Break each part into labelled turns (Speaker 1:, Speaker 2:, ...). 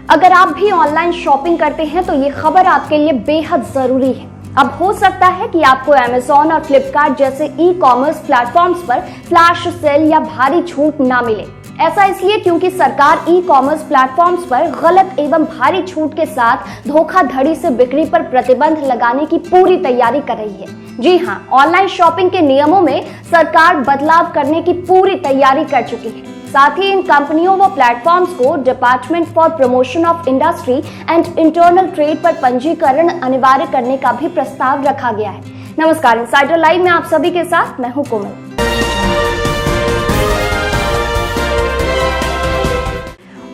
Speaker 1: अगर आप भी ऑनलाइन शॉपिंग करते हैं तो ये खबर आपके लिए बेहद जरूरी है। अब हो सकता है कि आपको Amazon और Flipkart जैसे ई-कॉमर्स प्लेटफॉर्म्स पर फ्लैश सेल या भारी छूट ना मिले। ऐसा इसलिए क्योंकि सरकार ई-कॉमर्स प्लेटफॉर्म्स पर गलत एवं भारी छूट के साथ धोखाधड़ी से बिक्री पर प्रतिबंध लगाने की पूरी तैयारी कर रही है। जी हाँ, ऑनलाइन शॉपिंग के नियमों में सरकार बदलाव करने की पूरी तैयारी कर चुकी है। साथ ही इन कंपनियों व प्लेटफॉर्म्स को department for promotion of industry and internal trade पर पंजीकरण अनिवार्य करने का भी प्रस्ताव रखा गया है। नमस्कार, इनसाइडर लाइव में आप सभी के साथ मैं हूं कोमल।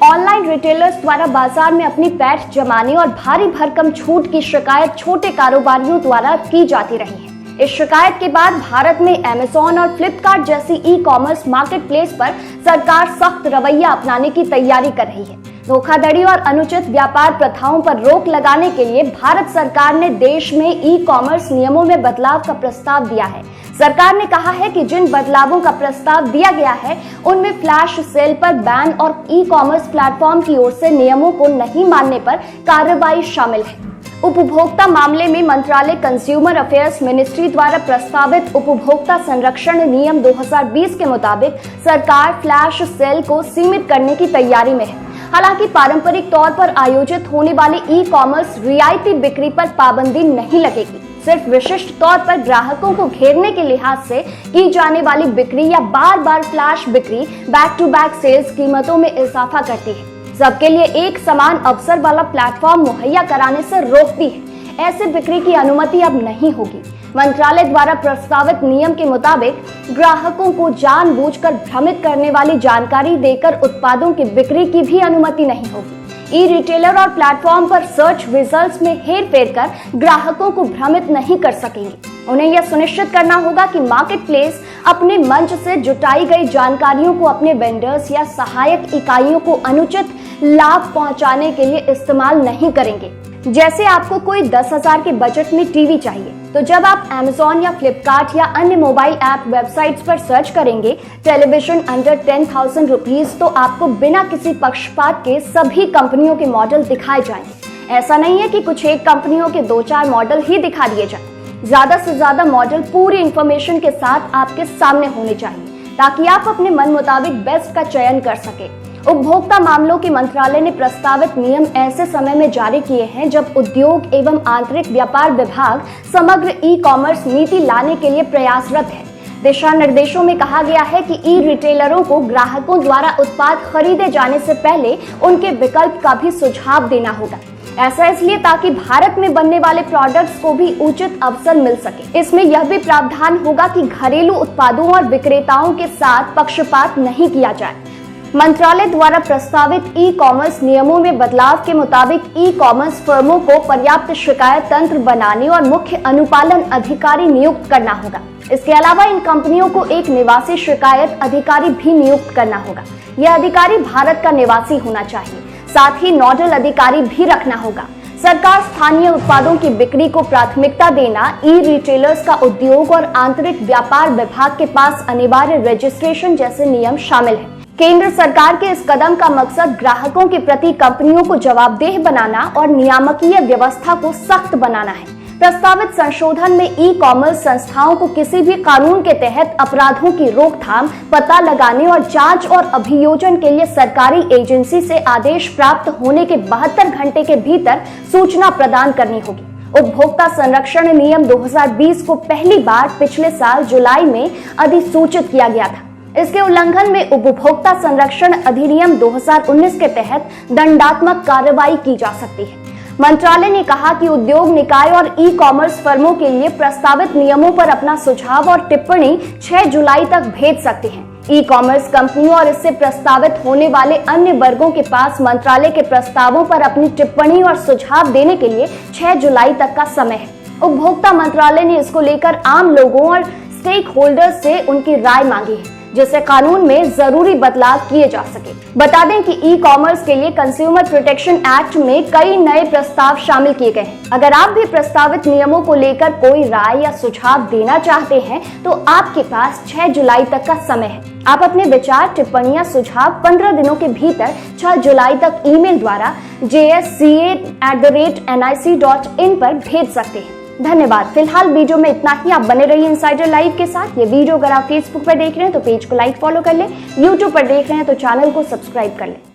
Speaker 1: ऑनलाइन रिटेलर्स द्वारा बाजार में अपनी पैठ जमाने और भारी भरकम छूट की शिकायत छोटे कारोबारियों द्वारा की जाती रही है। इस शिकायत के बाद भारत में Amazon और Flipkart जैसी ई-कॉमर्स मार्केटप्लेस पर सरकार सख्त रवैया अपनाने की तैयारी कर रही है। धोखाधड़ी और अनुचित व्यापार प्रथाओं पर रोक लगाने के लिए भारत सरकार ने देश में ई-कॉमर्स नियमों में बदलाव का प्रस्ताव दिया है। सरकार ने कहा है कि जिन बदलावों का प्रस्ताव दिया गया है उनमें फ्लैश सेल पर बैन और ई-कॉमर्स प्लेटफॉर्म की ओर से नियमों को नहीं मानने पर कार्रवाई शामिल है। उपभोक्ता मामले में मंत्रालय कंज्यूमर अफेयर्स मिनिस्ट्री द्वारा प्रस्तावित उपभोक्ता संरक्षण नियम 2020 के मुताबिक सरकार फ्लैश सेल को सीमित करने की तैयारी में है। हालांकि पारंपरिक तौर पर आयोजित होने वाले ई-कॉमर्स रियायती बिक्री पर पाबंदी नहीं लगेगी। सिर्फ विशिष्ट तौर पर ग्राहकों को घेरने के लिहाज से की जाने वाली बिक्री या बार बार फ्लैश बिक्री बैक टू बैक सेल्स कीमतों में इजाफा करती है। सबके लिए एक समान अवसर वाला प्लेटफॉर्म मुहैया कराने से रोकती है। ऐसे बिक्री की अनुमति अब नहीं होगी। मंत्रालय द्वारा प्रस्तावित नियम के मुताबिक ग्राहकों को जानबूझकर भ्रमित करने वाली जानकारी देकर उत्पादों की बिक्री की भी अनुमति नहीं होगी। ई रिटेलर और प्लेटफॉर्म पर सर्च रिजल्ट्स में हेरफेर कर ग्राहकों को भ्रमित नहीं कर सकेंगे। उन्हें यह सुनिश्चित करना होगा कि मार्केटप्लेस अपने मंच से जुटाई गई जानकारियों को अपने वेंडर्स या सहायक इकाइयों को अनुचित लाभ पहुंचाने के लिए इस्तेमाल नहीं करेंगे। जैसे आपको कोई 10,000 के बजट में टीवी चाहिए, तो जब आप Amazon या Flipkart या अन्य मोबाइल ऐप वेबसाइट्स पर सर्च करेंगे टेलीविजन अंडर 10,000 रुपीज, तो आपको बिना किसी पक्षपात के सभी कंपनियों के मॉडल दिखाए जाएंगे। ऐसा नहीं है कि कुछ एक कंपनियों के 2-4 मॉडल ही दिखा दिए जाए। ज्यादा से ज्यादा मॉडल पूरी इंफॉर्मेशन के साथ आपके सामने होने चाहिए ताकि आप अपने मन मुताबिक बेस्ट का चयन कर सके। उपभोक्ता मामलों के मंत्रालय ने प्रस्तावित नियम ऐसे समय में जारी किए हैं जब उद्योग एवं आंतरिक व्यापार विभाग समग्र ई-कॉमर्स नीति लाने के लिए प्रयासरत है। दिशा निर्देशों में कहा गया है कि ई रिटेलरों को ग्राहकों द्वारा उत्पाद खरीदे जाने से पहले उनके विकल्प का भी सुझाव देना होगा। ऐसा इसलिए ताकि भारत में बनने वाले प्रोडक्ट्स को भी उचित अवसर मिल सके। इसमें यह भी प्रावधान होगा कि घरेलू उत्पादों और विक्रेताओं के साथ पक्षपात नहीं किया जाए। मंत्रालय द्वारा प्रस्तावित ई-कॉमर्स नियमों में बदलाव के मुताबिक ई-कॉमर्स फर्मों को पर्याप्त शिकायत तंत्र बनाने और मुख्य अनुपालन अधिकारी नियुक्त करना होगा। इसके अलावा इन कंपनियों को एक निवासी शिकायत अधिकारी भी नियुक्त करना होगा। यह अधिकारी भारत का निवासी होना चाहिए। साथ ही नोडल अधिकारी भी रखना होगा। सरकार स्थानीय उत्पादों की बिक्री को प्राथमिकता देना, ई रिटेलर्स का उद्योग और आंतरिक व्यापार विभाग के पास अनिवार्य रजिस्ट्रेशन जैसे नियम शामिल है। केंद्र सरकार के इस कदम का मकसद ग्राहकों के प्रति कंपनियों को जवाबदेह बनाना और नियामकीय व्यवस्था को सख्त बनाना है। प्रस्तावित संशोधन में ई-कॉमर्स संस्थाओं को किसी भी कानून के तहत अपराधों की रोकथाम, पता लगाने और जांच और अभियोजन के लिए सरकारी एजेंसी से आदेश प्राप्त होने के 72 घंटे के भीतर सूचना प्रदान करनी होगी। उपभोक्ता संरक्षण नियम 2020 को पहली बार पिछले साल जुलाई में अधिसूचित किया गया था। इसके उल्लंघन में उपभोक्ता संरक्षण अधिनियम 2019 के तहत दंडात्मक कार्रवाई की जा सकती है। मंत्रालय ने कहा कि उद्योग निकाय और ई-कॉमर्स फर्मों के लिए प्रस्तावित नियमों पर अपना सुझाव और टिप्पणी 6 जुलाई तक भेज सकते हैं। ई-कॉमर्स कंपनियों और इससे प्रस्तावित होने वाले अन्य वर्गों के पास मंत्रालय के प्रस्तावों पर अपनी टिप्पणी और सुझाव देने के लिए 6 जुलाई तक का समय है। उपभोक्ता मंत्रालय ने इसको लेकर आम लोगों और स्टेक होल्डर्स से उनकी राय मांगी है। जिससे कानून में जरूरी बदलाव किए जा सके। बता दें कि ई कॉमर्स के लिए कंज्यूमर प्रोटेक्शन एक्ट में कई नए प्रस्ताव शामिल किए गए हैं। अगर आप भी प्रस्तावित नियमों को लेकर कोई राय या सुझाव देना चाहते हैं तो आपके पास 6 जुलाई तक का समय है। आप अपने विचार, टिप्पणियां, सुझाव 15 दिनों के भीतर 6 जुलाई तक ईमेल द्वारा jsca@nic.in पर भेज सकते हैं। धन्यवाद। फिलहाल वीडियो में इतना ही। आप बने रहिए इनसाइडर लाइव के साथ। ये वीडियो अगर आप फेसबुक पर देख रहे हैं तो पेज को लाइक फॉलो कर लें, यूट्यूब पर देख रहे हैं तो चैनल को सब्सक्राइब कर लें।